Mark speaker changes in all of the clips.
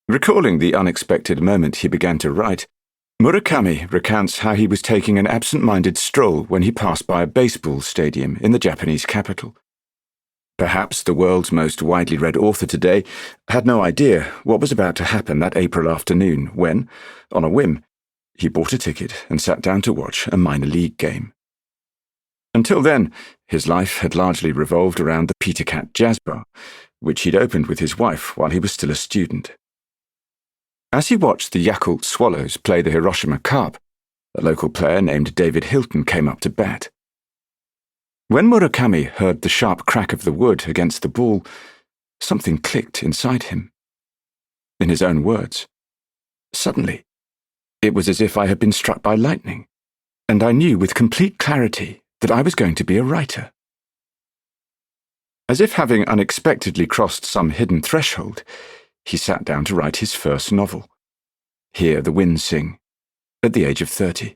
Speaker 1: Recalling the unexpected moment he began to write, Murakami recounts how he was taking an absent-minded stroll when he passed by a baseball stadium in the Japanese capital. Perhaps the world's most widely read author today had no idea what was about to happen that April afternoon when, on a whim, he bought a ticket and sat down to watch a minor league game. Until then, his life had largely revolved around the Peter Cat Jazz Bar, which he'd opened with his wife while he was still a student. As he watched the Yakult Swallows play the Hiroshima Carp, a local player named David Hilton came up to bat. When Murakami heard the sharp crack of the wood against the ball, something clicked inside him. In his own words, "Suddenly, it was as if I had been struck by lightning, and I knew with complete clarity that I was going to be a writer." As if having unexpectedly crossed some hidden threshold, he sat down to write his first novel, Hear the Wind Sing, at the age of 30.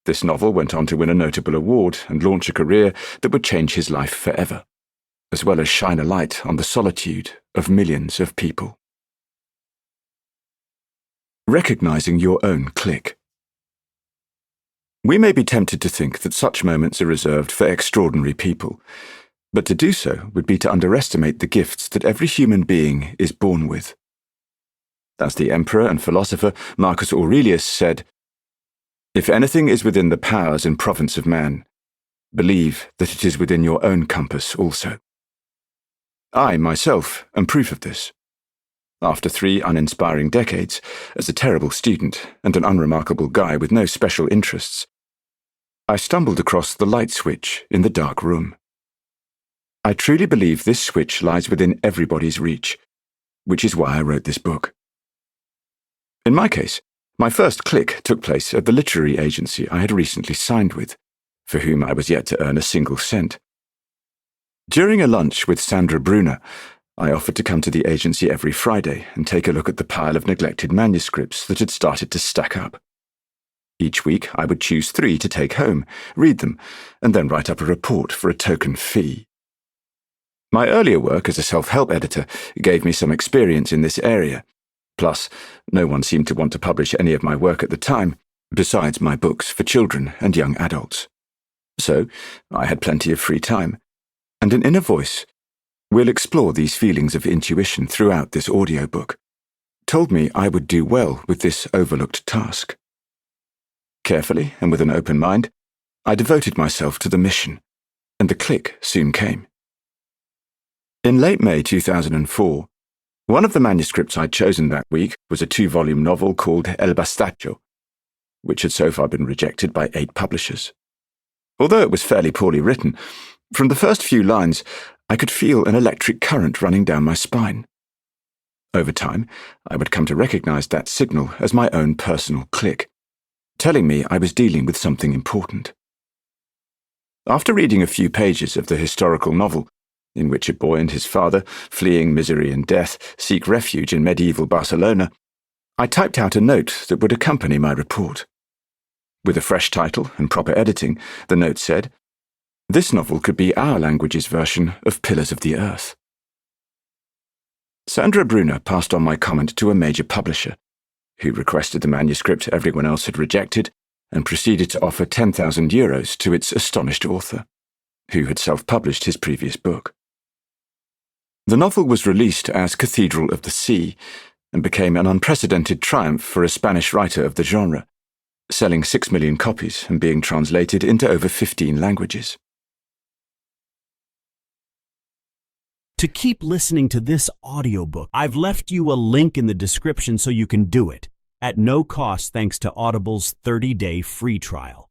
Speaker 1: This novel went on to win a notable award and launch a career that would change his life forever, as well as shine a light on the solitude of millions of people. Recognizing your own click. We may be tempted to think that such moments are reserved for extraordinary people, but to do so would be to underestimate the gifts that every human being is born with. As the emperor and philosopher Marcus Aurelius said, "If anything is within the powers and province of man, believe that it is within your own compass also." I, myself, am proof of this. After 3 uninspiring decades, as a terrible student and an unremarkable guy with no special interests, I stumbled across the light switch in the dark room. I truly believe this switch lies within everybody's reach, which is why I wrote this book. In my case, my first click took place at the literary agency I had recently signed with, for whom I was yet to earn a single cent. During a lunch with Sandra Brunner, I offered to come to the agency every Friday and take a look at the pile of neglected manuscripts that had started to stack up. Each week I would choose 3 to take home, read them, and then write up a report for a token fee. My earlier work as a self-help editor gave me some experience in this area. Plus, no one seemed to want to publish any of my work at the time, besides my books for children and young adults. So, I had plenty of free time, and an inner voice, "We'll explore these feelings of intuition throughout this audiobook," told me I would do well with this overlooked task. Carefully and with an open mind, I devoted myself to the mission, and the click soon came. In late May 2004, one of the manuscripts I'd chosen that week was a 2-volume novel called El Bastacho, which had so far been rejected by 8 publishers. Although it was fairly poorly written, from the first few lines, I could feel an electric current running down my spine. Over time, I would come to recognize that signal as my own personal click, telling me I was dealing with something important. After reading a few pages of the historical novel, in which a boy and his father, fleeing misery and death, seek refuge in medieval Barcelona, I typed out a note that would accompany my report. With a fresh title and proper editing, the note said, "This novel could be our language's version of Pillars of the Earth." Sandra Brunner passed on my comment to a major publisher, who requested the manuscript everyone else had rejected and proceeded to offer €10,000 to its astonished author, who had self-published his previous book. The novel was released as Cathedral of the Sea and became an unprecedented triumph for a Spanish writer of the genre, selling 6 million copies and being translated into over 15 languages.
Speaker 2: To keep listening to this audiobook, I've left you a link in the description so you can do it, at no cost thanks to Audible's 30-day free trial.